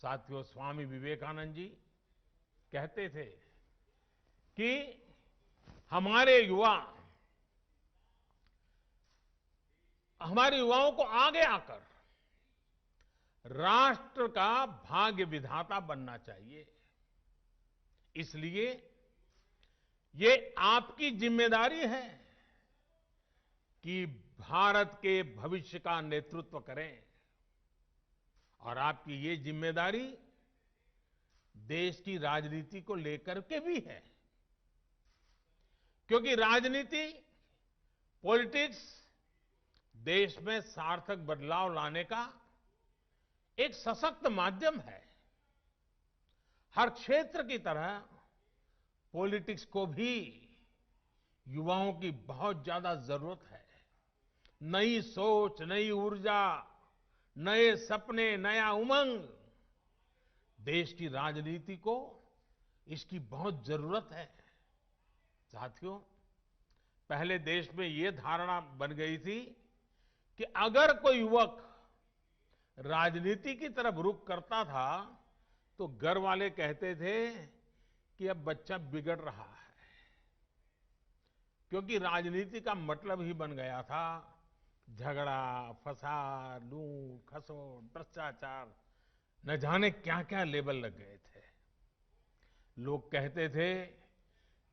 साथियों, स्वामी विवेकानंद जी कहते थे कि हमारे युवा हमारे युवाओं को आगे आकर राष्ट्र का भाग्य विधाता बनना चाहिए। इसलिए ये आपकी जिम्मेदारी है कि भारत के भविष्य का नेतृत्व करें। और आपकी ये जिम्मेदारी देश की राजनीति को लेकर के भी है, क्योंकि राजनीति, पॉलिटिक्स देश में सार्थक बदलाव लाने का एक सशक्त माध्यम है। हर क्षेत्र की तरह पॉलिटिक्स को भी युवाओं की बहुत ज्यादा जरूरत है। नई सोच, नई ऊर्जा, नए सपने, नया उमंग, देश की राजनीति को इसकी बहुत जरूरत है। साथियों, पहले देश में ये धारणा बन गई थी कि अगर कोई युवक राजनीति की तरफ रुख करता था तो घर वाले कहते थे कि अब बच्चा बिगड़ रहा है, क्योंकि राजनीति का मतलब ही बन गया था झगड़ा, फसाद, लूट, खसोट, भ्रष्टाचार, न जाने क्या क्या लेबल लग गए थे। लोग कहते थे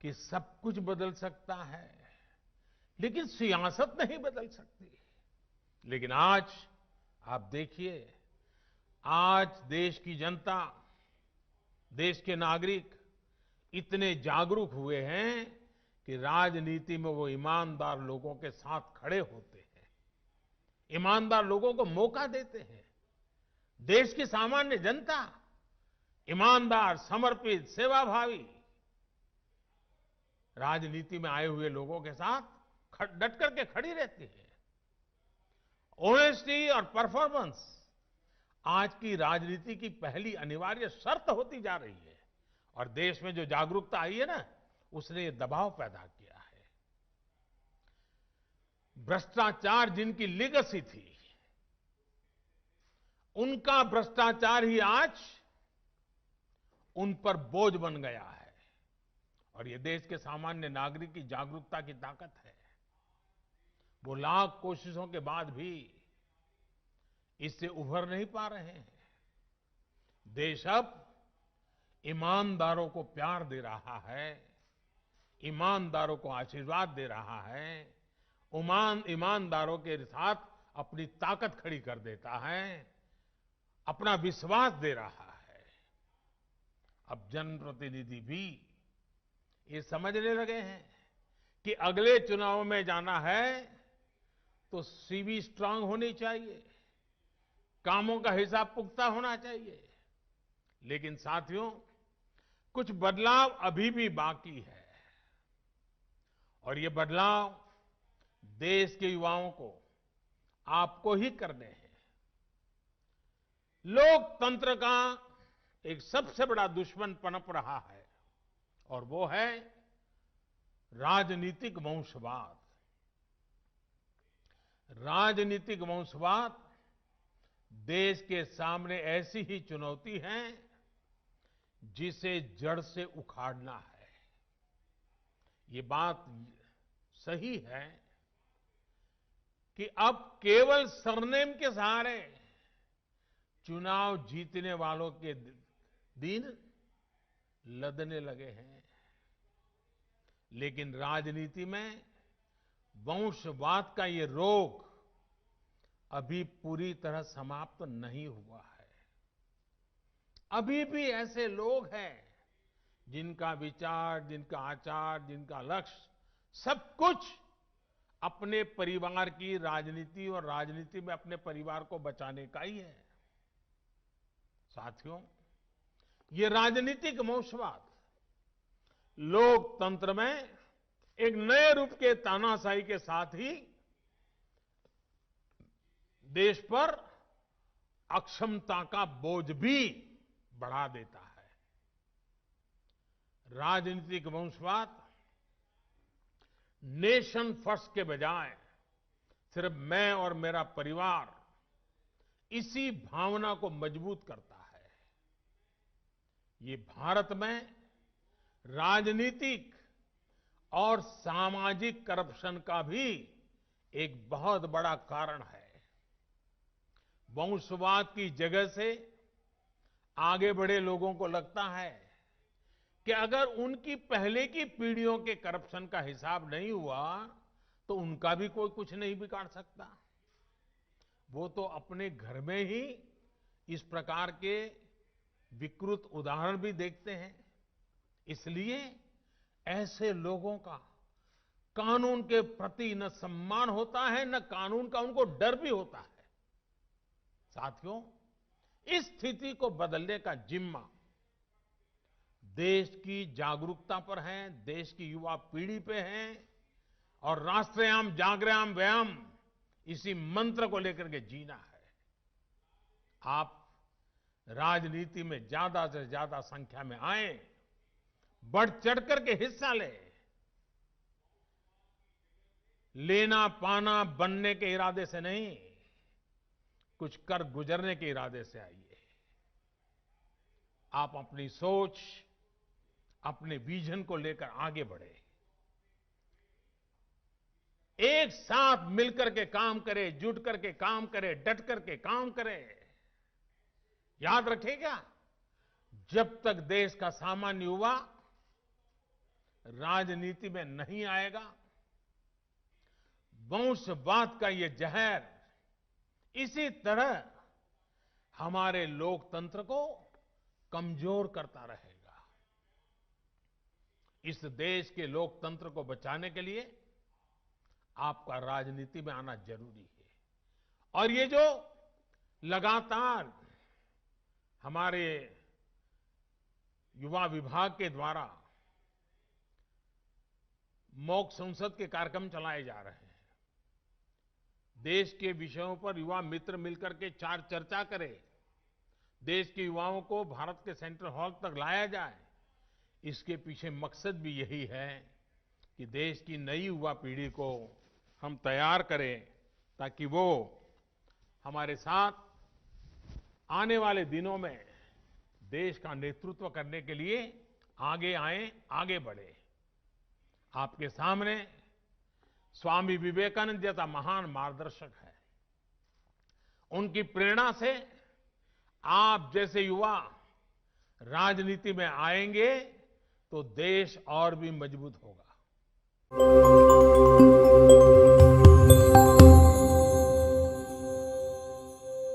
कि सब कुछ बदल सकता है, लेकिन सियासत नहीं बदल सकती। लेकिन आज आप देखिए, आज देश की जनता, देश के नागरिक इतने जागरूक हुए हैं कि राजनीति में वो ईमानदार लोगों के साथ खड़े होते हैं, ईमानदार लोगों को मौका देते हैं। देश की सामान्य जनता ईमानदार, समर्पित, सेवाभावी राजनीति में आए हुए लोगों के साथ डट करके खड़ी रहती है। ऑनेस्टी और परफॉर्मेंस आज की राजनीति की पहली अनिवार्य शर्त होती जा रही है। और देश में जो जागरूकता आई है ना, उसने ये दबाव पैदा किया है। भ्रष्टाचार जिनकी लीगेसी थी, उनका भ्रष्टाचार ही आज उन पर बोझ बन गया है। और ये देश के सामान्य नागरिक की जागरूकता की ताकत है। वो लाख कोशिशों के बाद भी इससे उभर नहीं पा रहे हैं। देश अब ईमानदारों को प्यार दे रहा है, ईमानदारों को आशीर्वाद दे रहा है, ईमानदारों के साथ अपनी ताकत खड़ी कर देता है, अपना विश्वास दे रहा है। अब जनप्रतिनिधि भी ये समझने लगे हैं कि अगले चुनाव में जाना है तो सीवी स्ट्रांग होनी चाहिए, कामों का हिसाब पुख्ता होना चाहिए। लेकिन साथियों, कुछ बदलाव अभी भी बाकी है, और ये बदलाव देश के युवाओं को, आपको ही करने हैं। लोकतंत्र का एक सबसे बड़ा दुश्मन पनप रहा है, और वो है राजनीतिक वंशवाद। राजनीतिक वंशवाद देश के सामने ऐसी ही चुनौती है जिसे जड़ से उखाड़ना है। ये बात सही है कि अब केवल सरनेम के सहारे चुनाव जीतने वालों के दिन लदने लगे हैं। लेकिन राजनीति में वंशवाद का ये रोग अभी पूरी तरह समाप्त नहीं हुआ है। अभी भी ऐसे लोग हैं जिनका विचार, जिनका आचार, जिनका लक्ष्य सब कुछ अपने परिवार की राजनीति और राजनीति में अपने परिवार को बचाने का ही है। साथियों, ये राजनीतिक वंशवाद लोकतंत्र में एक नए रूप के तानाशाही के साथ ही देश पर अक्षमता का बोझ भी बढ़ा देता है। राजनीतिक वंशवाद नेशन फर्स्ट के बजाय सिर्फ मैं और मेरा परिवार, इसी भावना को मजबूत करता है। ये भारत में राजनीतिक और सामाजिक करप्शन का भी एक बहुत बड़ा कारण है। वंशवाद की जगह से आगे बढ़े लोगों को लगता है कि अगर उनकी पहले की पीढ़ियों के करप्शन का हिसाब नहीं हुआ तो उनका भी कोई कुछ नहीं बिगाड़ सकता। वो तो अपने घर में ही इस प्रकार के विकृत उदाहरण भी देखते हैं। इसलिए ऐसे लोगों का कानून के प्रति न सम्मान होता है, न कानून का उनको डर भी होता है। साथियों, इस स्थिति को बदलने का जिम्मा देश की जागरूकता पर है, देश की युवा पीढ़ी पे है और राष्ट्रयाम जागृयाम व्यायाम इसी मंत्र को लेकर के जीना है। आप राजनीति में ज्यादा से ज्यादा संख्या में आए, बढ़ चढ़ करके हिस्सा लें। लेना पाना बनने के इरादे से नहीं, कुछ कर गुजरने के इरादे से आइए। आप अपनी सोच, अपने विजन को लेकर आगे बढ़े, एक साथ मिलकर के काम करें, जुट करके काम करें, डट करके काम करें। याद रखिएगा, जब तक देश का सामान्य युवा राजनीति में नहीं आएगा, वंशवाद का ये जहर इसी तरह हमारे लोकतंत्र को कमजोर करता रहेगा। इस देश के लोकतंत्र को बचाने के लिए आपका राजनीति में आना जरूरी है। और ये जो लगातार हमारे युवा विभाग के द्वारा मॉक संसद के कार्यक्रम चलाए जा रहे हैं, देश के विषयों पर युवा मित्र मिलकर के चर्चा करें, देश के युवाओं को भारत के सेंट्रल हॉल तक लाया जाए, इसके पीछे मकसद भी यही है कि देश की नई युवा पीढ़ी को हम तैयार करें ताकि वो हमारे साथ आने वाले दिनों में देश का नेतृत्व करने के लिए आगे आए, आगे बढ़े। आपके सामने स्वामी विवेकानंद जैसा महान मार्गदर्शक है। उनकी प्रेरणा से आप जैसे युवा राजनीति में आएंगे तो देश और भी मजबूत होगा।